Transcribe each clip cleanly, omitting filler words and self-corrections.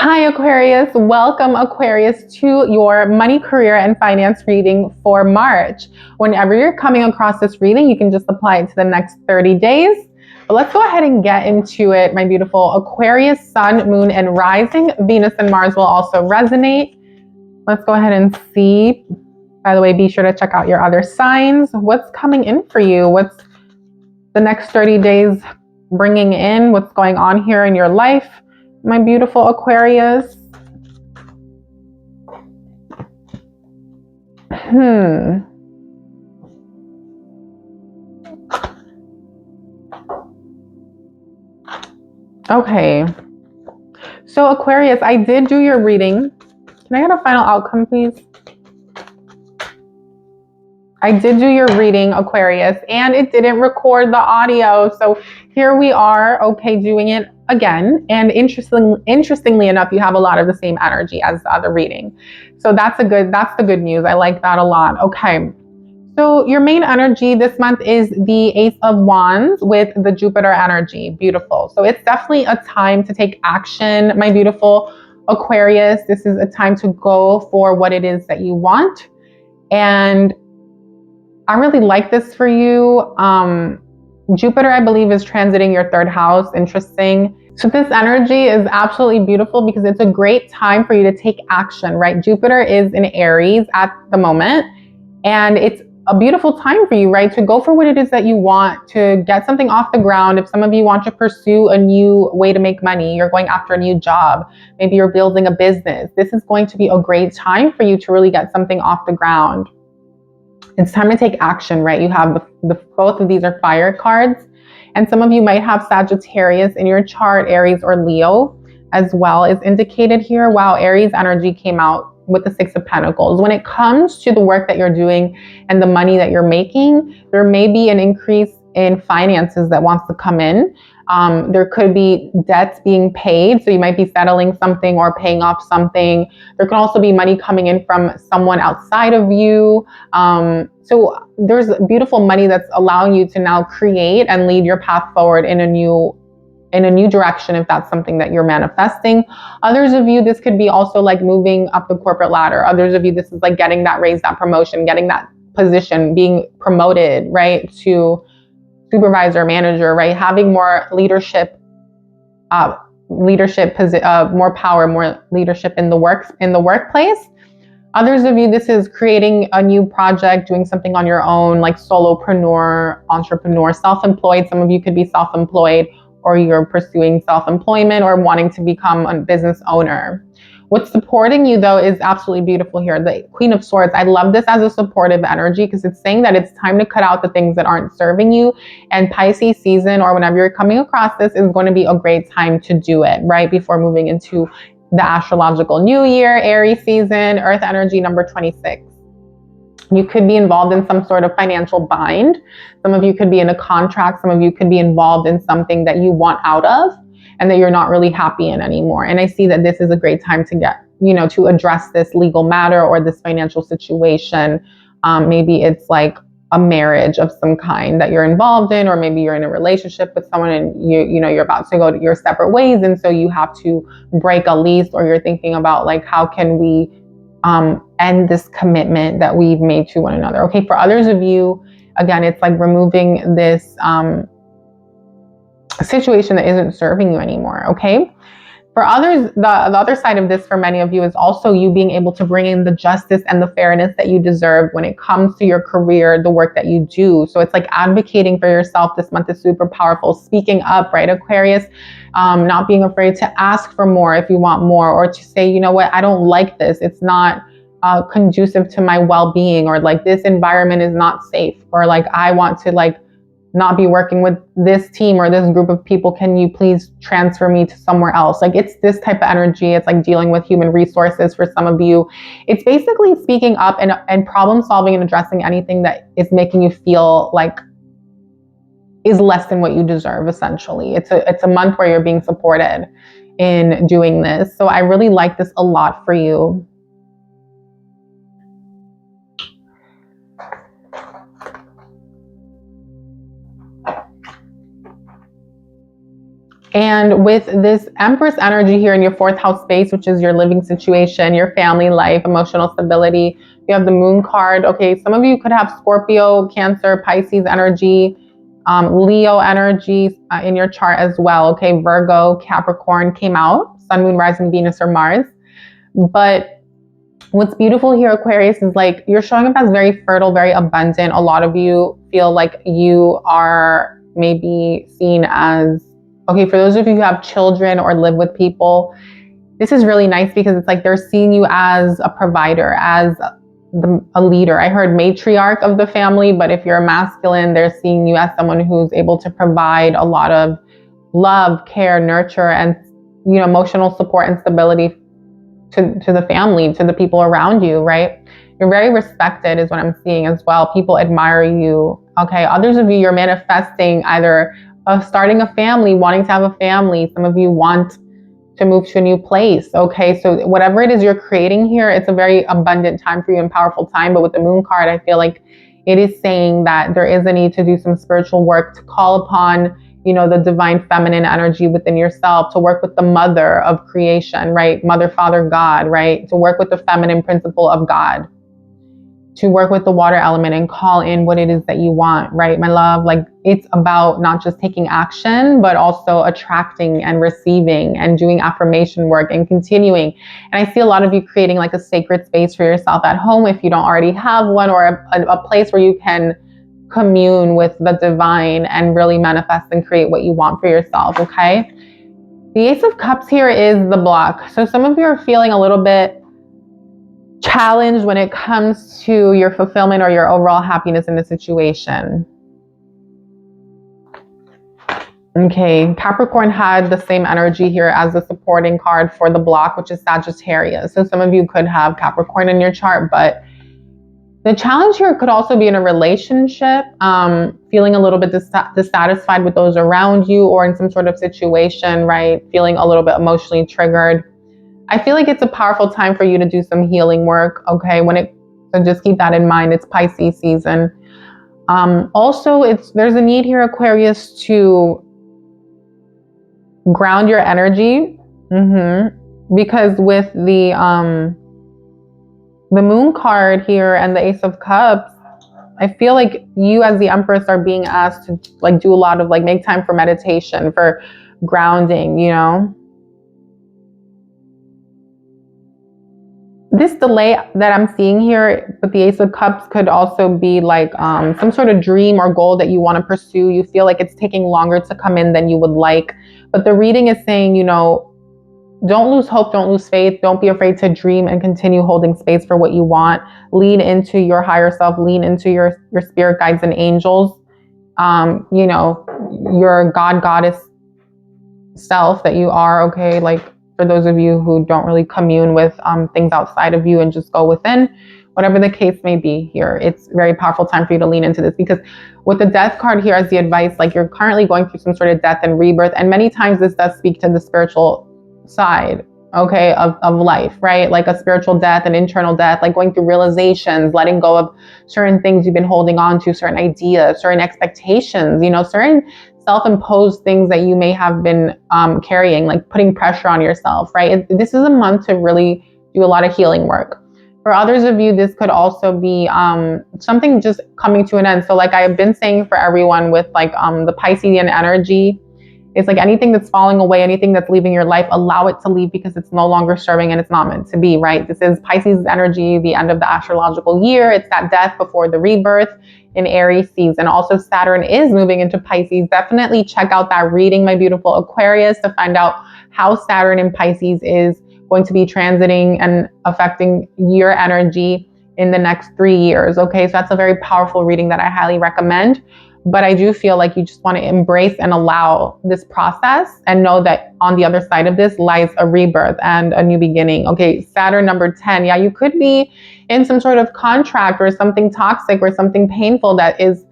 Hi Aquarius, welcome Aquarius to your money, career, and finance reading for March. Whenever you're coming across this reading, you can just apply it to the next 30 days. But let's go ahead and get into it, my beautiful Aquarius, Sun, Moon, and Rising. Venus and Mars will also resonate. Let's go ahead and see. By the way, be sure to check out your other signs. What's coming in for you? What's the next 30 days bringing in? What's going on here in your life, my beautiful Aquarius? Okay. So Aquarius, I did do your reading. Can I get a final outcome, please? I did do your reading, Aquarius, and it didn't record the audio. So here we are, okay, doing it again. And interestingly enough, you have a lot of the same energy as the other reading. So that's the good news. I like that a lot. Okay. So your main energy this month is the Ace of Wands with the Jupiter energy. Beautiful. So it's definitely a time to take action, my beautiful Aquarius. This is a time to go for what it is that you want. And I really like this for you. Jupiter, I believe, is transiting your third house. Interesting. So this energy is absolutely beautiful because it's a great time for you to take action, right? Jupiter is in Aries at the moment, and it's a beautiful time for you, right? To go for what it is that you want, to get something off the ground. If some of you want to pursue a new way to make money, you're going after a new job, maybe you're building a business. This is going to be a great time for you to really get something off the ground. It's time to take action, right? You have both of these are fire cards, and some of you might have Sagittarius in your chart, Aries or Leo as well is indicated here. Wow, Aries energy came out with the Six of Pentacles. When it comes to the work that you're doing and the money that you're making, there may be an increase in finances that wants to come in. There could be debts being paid. So you might be settling something or paying off something. There could also be money coming in from someone outside of you. So there's beautiful money that's allowing you to now create and lead your path forward in a new direction, if that's something that you're manifesting. Others of you, this could be also like moving up the corporate ladder. Others of you, this is like getting that raise, that promotion, getting that position, being promoted, right, to supervisor, manager, right? Having more leadership, more power, more leadership in the workplace. Others of you, this is creating a new project, doing something on your own, like solopreneur, entrepreneur, self-employed. Some of you could be self-employed, or you're pursuing self-employment or wanting to become a business owner. What's supporting you though is absolutely beautiful here. The Queen of Swords, I love this as a supportive energy because it's saying that it's time to cut out the things that aren't serving you. And Pisces season, or whenever you're coming across this, is going to be a great time to do it, right? Before moving into the astrological new year, Aries season, Earth energy number 26. You could be involved in some sort of financial bind. Some of you could be in a contract. Some of you could be involved in something that you want out of and that you're not really happy in anymore. And I see that this is a great time to get, to address this legal matter or this financial situation. Maybe it's like a marriage of some kind that you're involved in, or maybe you're in a relationship with someone and you're about to go to your separate ways. And so you have to break a lease, or you're thinking about like, how can we end this commitment that we've made to one another. Okay, for others of you, again, it's like removing this situation that isn't serving you anymore. Okay, for others, the other side of this for many of you is also you being able to bring in the justice and the fairness that you deserve when it comes to your career, the work that you do. So it's like advocating for yourself this month is super powerful. Speaking up, right, Aquarius? Not being afraid to ask for more if you want more, or to say, you know what, I don't like this. It's not conducive to my well-being, or like this environment is not safe, or like I want to like not be working with this team or this group of people. Can you please transfer me to somewhere else? Like it's this type of energy. It's like dealing with human resources for some of you. It's basically speaking up and problem solving and addressing anything that is making you feel like is less than what you deserve, essentially. It's a month where you're being supported in doing this. So I really like this a lot for you. And with this Empress energy here in your 4th house space, which is your living situation, your family life, emotional stability, you have the Moon card. Okay, some of you could have Scorpio, Cancer, Pisces energy, Leo energy in your chart as well. Okay, Virgo, Capricorn came out, Sun, Moon, Rising, Venus, or Mars. But what's beautiful here, Aquarius, is like you're showing up as very fertile, very abundant. A lot of you feel like you are maybe seen as, okay, for those of you who have children or live with people, this is really nice because it's like they're seeing you as a provider, as a leader. I heard matriarch of the family, but if you're a masculine, they're seeing you as someone who's able to provide a lot of love, care, nurture, and emotional support and stability to the family, to the people around you, right? You're very respected is what I'm seeing as well. People admire you. Okay, others of you, you're manifesting either starting a family, wanting to have a family. Some of you want to move to a new place. Okay, so whatever it is you're creating here, it's a very abundant time for you and powerful time. But with the Moon card, I feel like it is saying that there is a need to do some spiritual work, to call upon, the divine feminine energy within yourself, to work with the mother of creation, right? Mother, Father, God, right? To work with the feminine principle of God, to work with the water element and call in what it is that you want, right? My love, like it's about not just taking action, but also attracting and receiving and doing affirmation work and continuing. And I see a lot of you creating like a sacred space for yourself at home if you don't already have one, or a place where you can commune with the divine and really manifest and create what you want for yourself, okay? The Ace of Cups here is the block. So some of you are feeling a little bit challenged when it comes to your fulfillment or your overall happiness in the situation. Okay, Capricorn had the same energy here as the supporting card for the block, which is Sagittarius. So some of you could have Capricorn in your chart, but the challenge here could also be in a relationship, feeling a little bit dissatisfied with those around you, or in some sort of situation, right? Feeling a little bit emotionally triggered. I feel like it's a powerful time for you to do some healing work, okay? So just keep that in mind. It's Pisces season. Also, there's a need here, Aquarius, to ground your energy, because with the Moon card here and the Ace of Cups, I feel like you as the Empress are being asked to like do a lot of like make time for meditation, for grounding, This delay that I'm seeing here with the Ace of Cups could also be like some sort of dream or goal that you want to pursue. You feel like it's taking longer to come in than you would like. But the reading is saying, don't lose hope, don't lose faith. Don't be afraid to dream and continue holding space for what you want. Lean into your higher self, lean into your spirit guides and angels. Your God, goddess self that you are, okay? Like for those of you who don't really commune with things outside of you and just go within, whatever the case may be here, it's a very powerful time for you to lean into this, because with the Death card here as the advice, like you're currently going through some sort of death and rebirth. And many times this does speak to the spiritual side, okay, of life, right? Like a spiritual death, an internal death, like going through realizations, letting go of certain things you've been holding on to, certain ideas, certain expectations, certain self-imposed things that you may have been carrying, like putting pressure on yourself, right? This is a month to really do a lot of healing work. For others of you, this could also be something just coming to an end. So like I've been saying for everyone with like the Piscean energy, it's like anything that's falling away, anything that's leaving your life, allow it to leave, because it's no longer serving and it's not meant to be, right? This is Pisces energy, the end of the astrological year. It's that death before the rebirth in Aries season. Also, Saturn is moving into Pisces. Definitely check out that reading, my beautiful Aquarius, to find out how Saturn in Pisces is going to be transiting and affecting your energy in the next 3 years. Okay, so that's a very powerful reading that I highly recommend. But I do feel like you just want to embrace and allow this process and know that on the other side of this lies a rebirth and a new beginning. Okay, Saturn number 10. Yeah, you could be in some sort of contract or something toxic or something painful that is,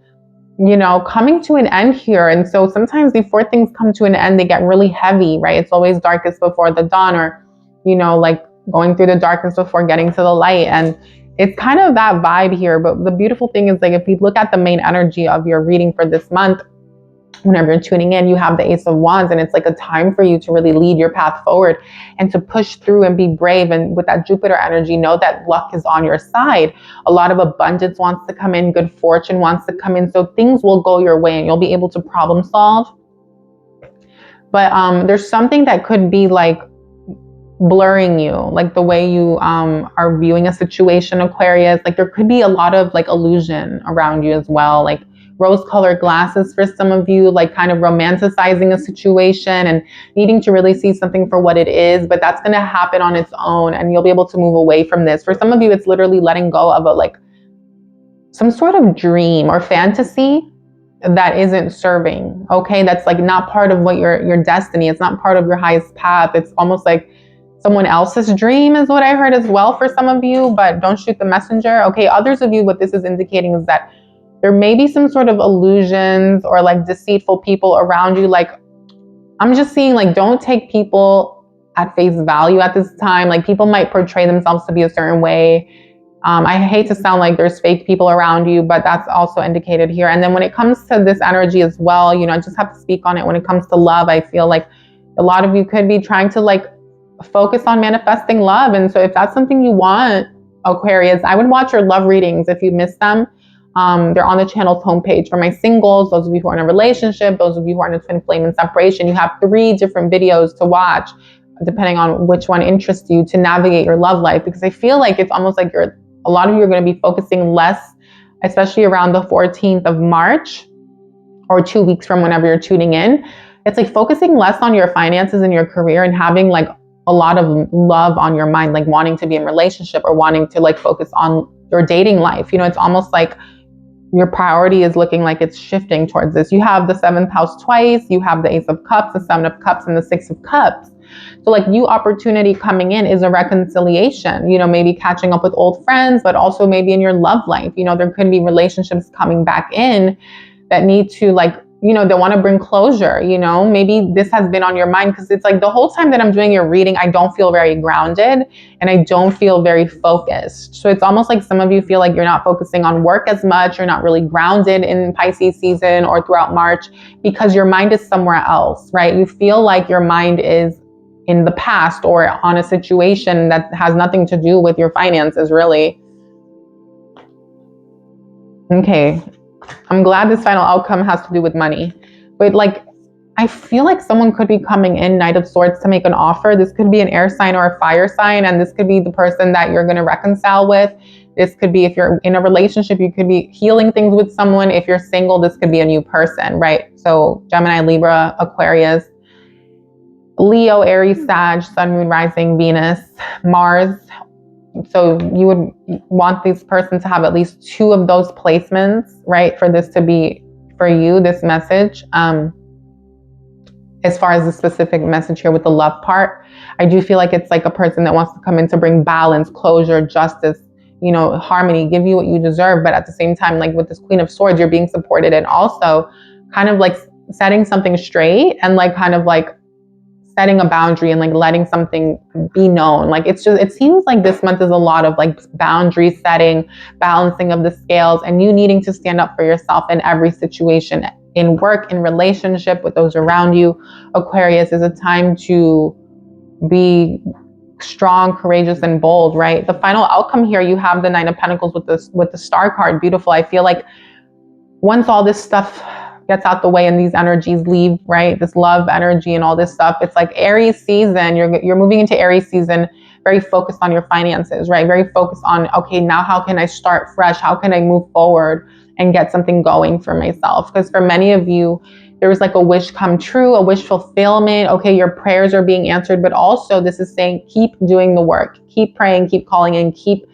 coming to an end here. And so sometimes before things come to an end, they get really heavy, right? It's always darkest before the dawn, or, like going through the darkness before getting to the light. And it's kind of that vibe here. But the beautiful thing is, like, if you look at the main energy of your reading for this month, whenever you're tuning in, you have the Ace of Wands, and it's like a time for you to really lead your path forward and to push through and be brave. And with that Jupiter energy, know that luck is on your side. A lot of abundance wants to come in, good fortune wants to come in, so things will go your way and you'll be able to problem solve. But there's something that could be like blurring you, like the way you are viewing a situation, Aquarius. Like there could be a lot of like illusion around you as well, like rose-colored glasses for some of you, like kind of romanticizing a situation and needing to really see something for what it is. But that's going to happen on its own, and you'll be able to move away from this. For some of you, it's literally letting go of a like some sort of dream or fantasy that isn't serving. Okay, that's like not part of what your destiny. It's not part of your highest path. It's almost like someone else's dream is what I heard as well for some of you, but don't shoot the messenger. Okay, others of you, what this is indicating is that there may be some sort of illusions or like deceitful people around you. Like I'm just seeing, like, don't take people at face value at this time. Like people might portray themselves to be a certain way. I hate to sound like there's fake people around you, but that's also indicated here. And then when it comes to this energy as well, you know, I just have to speak on it. When it comes to love, I feel like a lot of you could be trying to like focus on manifesting love. And so if that's something you want, Aquarius, I would watch your love readings if you missed them. They're on the channel's homepage. For my singles, those of you who are in a relationship, those of you who are in a twin flame and separation, you have 3 different videos to watch, depending on which one interests you, to navigate your love life. Because I feel like it's almost like a lot of you are going to be focusing less, especially around the 14th of March or 2 weeks from whenever you're tuning in. It's like focusing less on your finances and your career and having like a lot of love on your mind, like wanting to be in a relationship or wanting to like focus on your dating life. You know, it's almost like your priority is looking like it's shifting towards this. You have the 7th house twice, you have the Ace of Cups, the 7 of Cups, and the 6 of Cups. So like new opportunity coming in is a reconciliation, you know, maybe catching up with old friends, but also maybe in your love life. You know, there could be relationships coming back in that need to like, you know, they want to bring closure. You know, maybe this has been on your mind, because it's like the whole time that I'm doing your reading, I don't feel very grounded and I don't feel very focused. So it's almost like some of you feel like you're not focusing on work as much. You're not really grounded in Pisces season or throughout March because your mind is somewhere else, right? You feel like your mind is in the past or on a situation that has nothing to do with your finances, really. Okay. I'm glad this final outcome has to do with money, but like, I feel like someone could be coming in, Knight of Swords, to make an offer. This could be an air sign or a fire sign, and this could be the person that you're going to reconcile with. This could be, if you're in a relationship, you could be healing things with someone. If you're single, this could be a new person, right? So Gemini, Libra, Aquarius, Leo, Aries, Sag, Sun, Moon, Rising, Venus, Mars. So you would want this person to have at least 2 of those placements, right? For this to be for you, this message. As far as the specific message here with the love part, I do feel like it's like a person that wants to come in to bring balance, closure, justice, you know, harmony, give you what you deserve. But at the same time, like with this Queen of Swords, you're being supported and also kind of like setting something straight and like kind of like setting a boundary and like letting something be known. Like it's just, it seems like this month is a lot of like boundary setting, balancing of the scales, and you needing to stand up for yourself in every situation, in work, in relationship, with those around you. Aquarius, is a time to be strong, courageous, and bold, right? The final outcome here, you have the 9 of Pentacles with the Star card. Beautiful. I feel like once all this stuff gets out the way and these energies leave, right? This love energy and all this stuff. It's like Aries season. You're moving into Aries season, very focused on your finances, right? Very focused on, okay, now how can I start fresh? How can I move forward and get something going for myself? Because for many of you, there was like a wish come true, a wish fulfillment. Okay, your prayers are being answered, but also this is saying, keep doing the work, keep praying, keep calling in, keep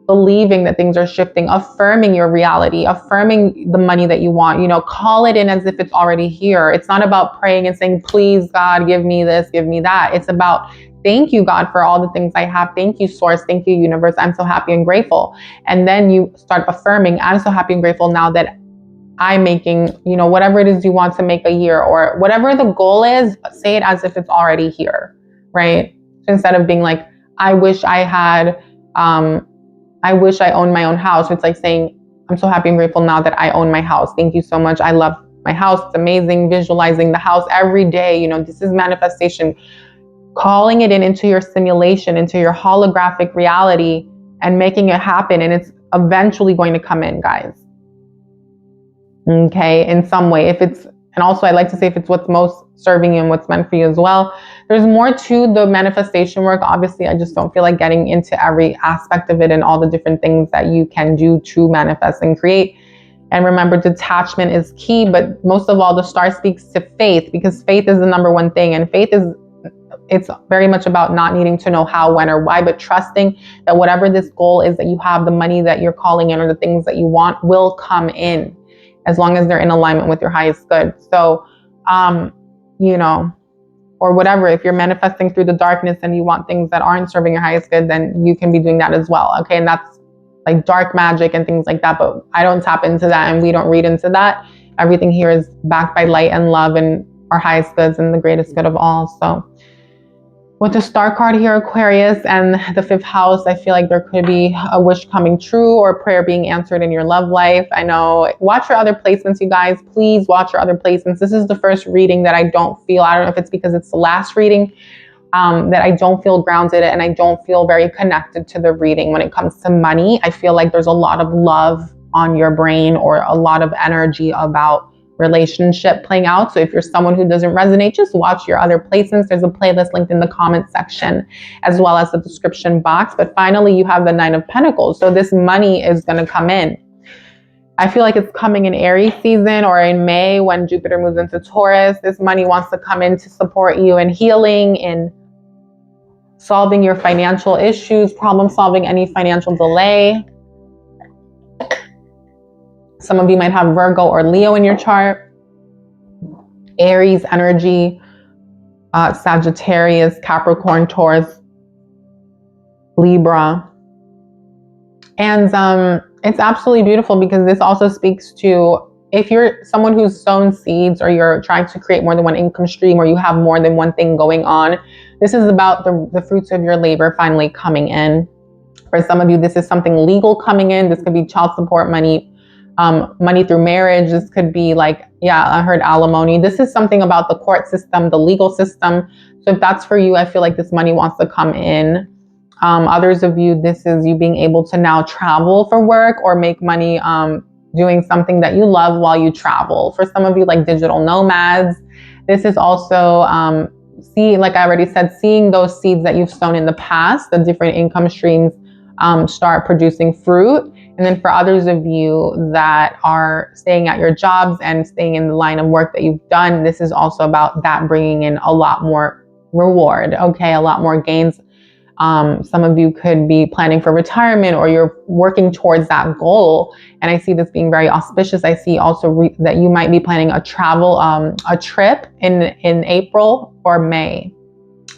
believing that things are shifting, affirming your reality, affirming the money that you want, you know, call it in as if it's already here. It's not about praying and saying, please God, give me this, give me that. It's about, thank you God for all the things I have. Thank you Source. Thank you Universe. I'm so happy and grateful. And then you start affirming, I'm so happy and grateful now that I'm making, you know, whatever it is you want to make a year, or whatever the goal is, say it as if it's already here, right? So instead of being like, I wish I had, I wish I owned my own house. It's like saying, I'm so happy and grateful now that I own my house. Thank you so much. I love my house. It's amazing. Visualizing the house every day. You know, this is manifestation. Calling it into your simulation, into your holographic reality, and making it happen. And it's eventually going to come in, guys. Okay, in some way. If it's, and also I like to say, if it's what's most serving you and what's meant for you as well. There's more to the manifestation work. Obviously, I just don't feel like getting into every aspect of it and all the different things that you can do to manifest and create. And remember, detachment is key, but most of all, the star speaks to faith, because faith is the number one thing. And faith is, it's very much about not needing to know how, when, or why, but trusting that whatever this goal is that you have, the money that you're calling in or the things that you want will come in, as long as they're in alignment with your highest good. So, you know, or whatever, if you're manifesting through the darkness and you want things that aren't serving your highest good, then you can be doing that as well. Okay. And that's like dark magic and things like that, but I don't tap into that and we don't read into that. Everything here is backed by light and love and our highest goods and the greatest good of all. So with the star card here, Aquarius, and the 5th house, I feel like there could be a wish coming true or a prayer being answered in your love life. I know, watch your other placements, you guys. Please watch your other placements. This is the first reading that I don't know if it's because it's the last reading, that I don't feel grounded and I don't feel very connected to the reading. When it comes to money, I feel like there's a lot of love on your brain or a lot of energy about relationship playing out. So if you're someone who doesn't resonate, just watch your other placements. There's a playlist linked in the comment section as well as the description box. But finally, you have the 9 of Pentacles. So this money is going to come in. I feel like it's coming in Aries season or in May when Jupiter moves into Taurus. This money wants to come in to support you in healing, in solving your financial issues, problem solving any financial delay. Some of you might have Virgo or Leo in your chart. Aries energy, Sagittarius, Capricorn, Taurus, Libra. And it's absolutely beautiful because this also speaks to, if you're someone who's sown seeds or you're trying to create more than one income stream or you have more than one thing going on, this is about the fruits of your labor finally coming in. For some of you, this is something legal coming in. This could be child support money, money through marriage. This could be like, yeah, I heard alimony. This is something about the court system, the legal system. So if that's for you, I feel like this money wants to come in. Others of you, this is you being able to now travel for work or make money doing something that you love while you travel. For some of you, like digital nomads, this is also, like I already said, seeing those seeds that you've sown in the past, the different income streams start producing fruit. And then for others of you that are staying at your jobs and staying in the line of work that you've done, this is also about that bringing in a lot more reward, okay, a lot more gains. Some of you could be planning for retirement or you're working towards that goal. And I see this being very auspicious. I see also that you might be planning a travel, a trip in April or May.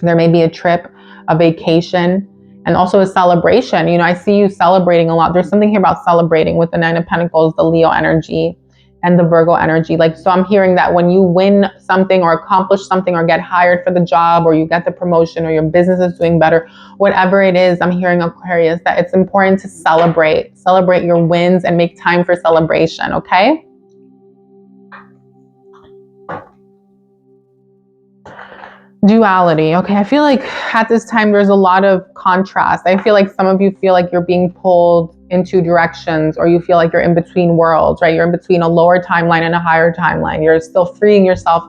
There may be a trip, a vacation, and also a celebration. You know, I see you celebrating a lot. There's something here about celebrating with the 9 of Pentacles, the Leo energy, and the Virgo energy. Like, so I'm hearing that when you win something or accomplish something or get hired for the job or you get the promotion or your business is doing better, whatever it is, I'm hearing, Aquarius, that it's important to celebrate your wins and make time for celebration, okay? Duality. Okay, I feel like at this time there's a lot of contrast. I feel like some of you feel like you're being pulled in 2 directions, or you feel like you're in between worlds, right? You're in between a lower timeline and a higher timeline. You're still freeing yourself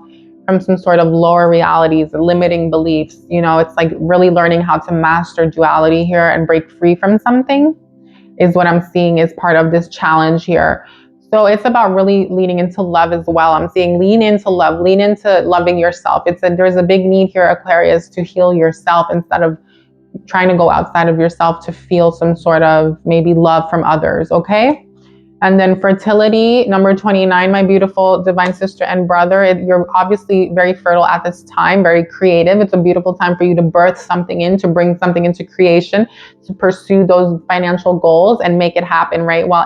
from some sort of lower realities, limiting beliefs. You know, it's like really learning how to master duality here and break free from something is what I'm seeing is part of this challenge here. So it's about really leaning into love as well. I'm seeing lean into love, lean into loving yourself. There's a big need here, Aquarius, to heal yourself instead of trying to go outside of yourself to feel some sort of maybe love from others, okay? And then fertility, number 29, my beautiful divine sister and brother. You're obviously very fertile at this time, very creative. It's a beautiful time for you to birth something in, to bring something into creation, to pursue those financial goals and make it happen, right? While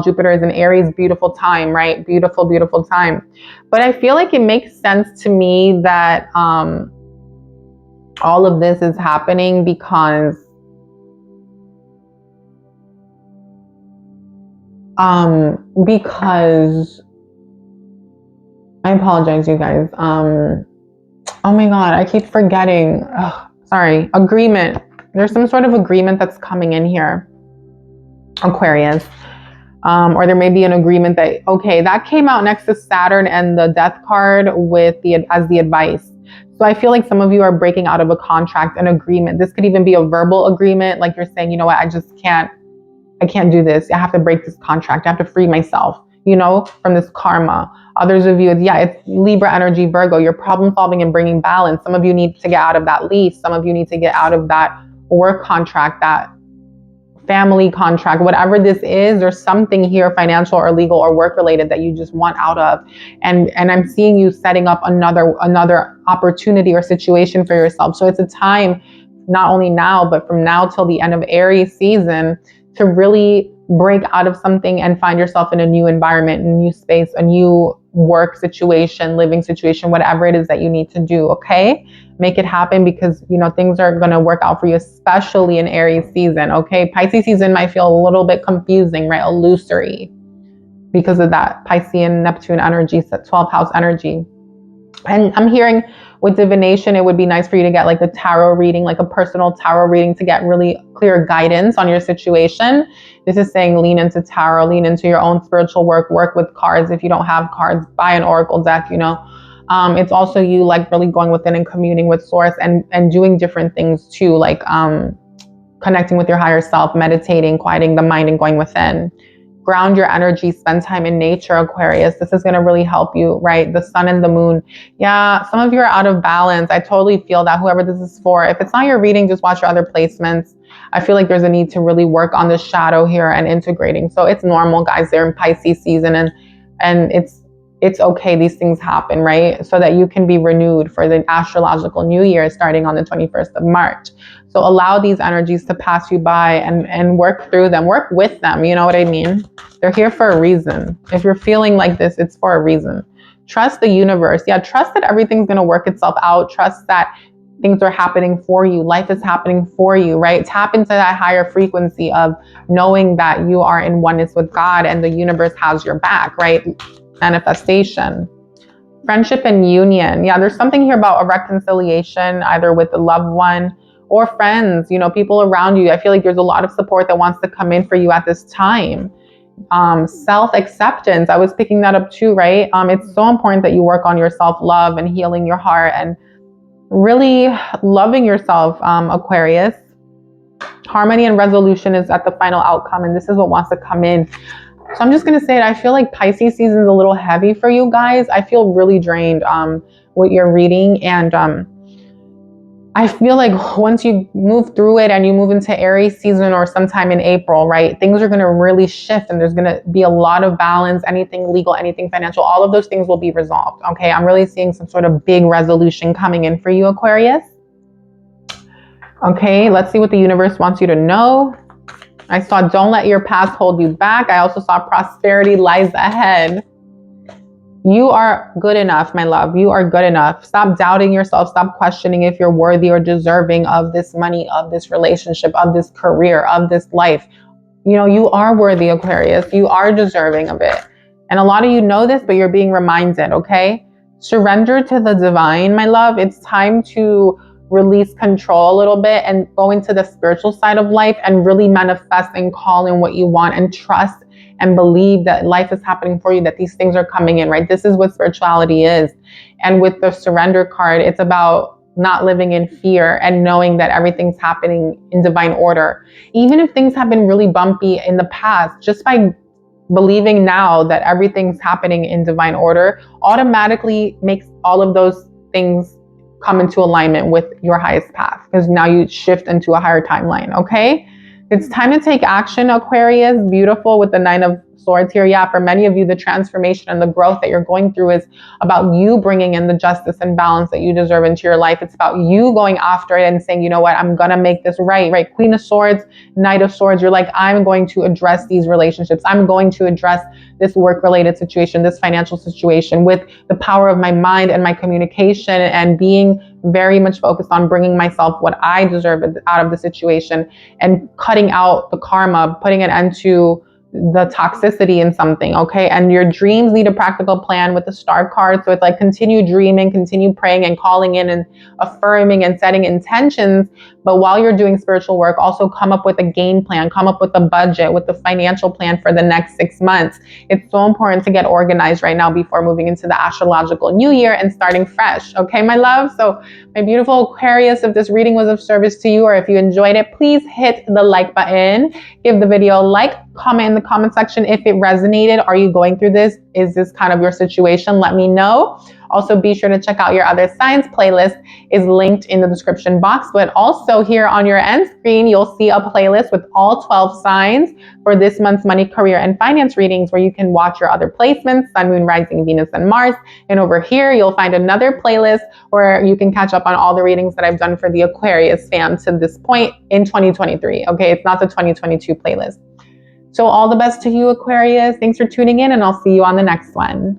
Jupiter is in Aries, beautiful time, right? Beautiful, beautiful time. But I feel like it makes sense to me that all of this is happening because I apologize, you guys. Oh my God, I keep forgetting. Ugh, sorry. Agreement. There's some sort of agreement that's coming in here, Aquarius. Or there may be an agreement that, okay, that came out next to Saturn and the death card with as the advice. So I feel like some of you are breaking out of a contract, an agreement. This could even be a verbal agreement. Like you're saying, you know what, I can't do this. I have to break this contract. I have to free myself, from this karma. Others of you, it's Libra energy, Virgo. You're problem solving and bringing balance. Some of you need to get out of that lease. Some of you need to get out of that work contract, that family contract, whatever this is. There's something here, financial or legal or work related, that you just want out of. And I'm seeing you setting up another opportunity or situation for yourself. So it's a time, not only now, but from now till the end of Aries season, to really break out of something and find yourself in a new environment, a new space, a new work situation, living situation, whatever it is that you need to do. Okay, make it happen, because things are going to work out for you, especially in Aries season. Okay, Pisces season might feel a little bit confusing, right? Illusory, because of that Piscean Neptune energy, 12th house energy. And I'm hearing with divination, it would be nice for you to get like a tarot reading, like a personal tarot reading, to get really clear guidance on your situation. This is saying lean into tarot, lean into your own spiritual work with cards. If you don't have cards, buy an oracle deck, It's also you like really going within and communing with source and doing different things too, like connecting with your higher self, meditating, quieting the mind and going within. Ground your energy, spend time in nature, Aquarius. This is going to really help you, right? The sun and the moon. Yeah, some of you are out of balance. I totally feel that, whoever this is for. If it's not your reading, just watch your other placements. I feel like there's a need to really work on the shadow here and integrating. So it's normal, guys. They're in Pisces season, and it's okay. These things happen, right? So that you can be renewed for the astrological new year starting on the 21st of March. So allow these energies to pass you by and work through them, work with them. You know what I mean? They're here for a reason. If you're feeling like this, it's for a reason. Trust the universe. Yeah, trust that everything's going to work itself out. Trust that things are happening for you. Life is happening for you, right? Tap into that higher frequency of knowing that you are in oneness with God and the universe has your back, right? Manifestation. Friendship and union. Yeah, there's something here about a reconciliation, either with a loved one or friends, people around you. I feel like there's a lot of support that wants to come in for you at this time. Self-acceptance. I was picking that up too, right? It's so important that you work on your self-love and healing your heart and really loving yourself, Aquarius. Harmony and resolution is at the final outcome, and this is what wants to come in. So I'm just going to say it. I feel like Pisces season is a little heavy for you guys. I feel really drained with your reading. And I feel like once you move through it and you move into Aries season or sometime in April, right, things are going to really shift and there's going to be a lot of balance. Anything legal, anything financial, all of those things will be resolved. Okay, I'm really seeing some sort of big resolution coming in for you, Aquarius. Okay, let's see what the universe wants you to know. I saw don't let your past hold you back. I also saw prosperity lies ahead. You are good enough, my love. You are good enough. Stop doubting yourself. Stop questioning if you're worthy or deserving of this money, of this relationship, of this career, of this life. You are worthy, Aquarius. You are deserving of it. And a lot of you know this, but you're being reminded, okay? Surrender to the divine, my love. It's time to release control a little bit and go into the spiritual side of life and really manifest and call in what you want and trust and believe that life is happening for you, that these things are coming in, right? This is what spirituality is. And with the surrender card, it's about not living in fear and knowing that everything's happening in divine order. Even if things have been really bumpy in the past, just by believing now that everything's happening in divine order automatically makes all of those things come into alignment with your highest path, because now you shift into a higher timeline. Okay, it's time to take action, Aquarius. Beautiful with the 9 of Swords here. Yeah, for many of you, the transformation and the growth that you're going through is about you bringing in the justice and balance that you deserve into your life. It's about you going after it and saying, you know what, I'm gonna make this right? Queen of Swords, Knight of Swords. You're like, I'm going to address these relationships. I'm going to address this work-related situation, this financial situation, with the power of my mind and my communication, and being very much focused on bringing myself what I deserve out of the situation and cutting out the karma, putting an end to the toxicity in something, okay? And your dreams need a practical plan with the star card. So it's like continue dreaming, continue praying and calling in and affirming and setting intentions. But while you're doing spiritual work, also come up with a game plan, come up with a budget, with the financial plan for the next 6 months. It's so important to get organized right now before moving into the astrological new year and starting fresh, okay, my love? So my beautiful Aquarius, if this reading was of service to you or if you enjoyed it, please hit the like button. Give the video a like, comment in the comment section if it resonated. Are you going through this? Is this kind of your situation? Let me know. Also, be sure to check out your other signs playlist is linked in the description box. But also here on your end screen, you'll see a playlist with all 12 signs for this month's money, career, and finance readings where you can watch your other placements, Sun, Moon, Rising, Venus, and Mars. And over here, you'll find another playlist where you can catch up on all the readings that I've done for the Aquarius fam to this point in 2023. Okay, it's not the 2022 playlist. So all the best to you, Aquarius. Thanks for tuning in, and I'll see you on the next one.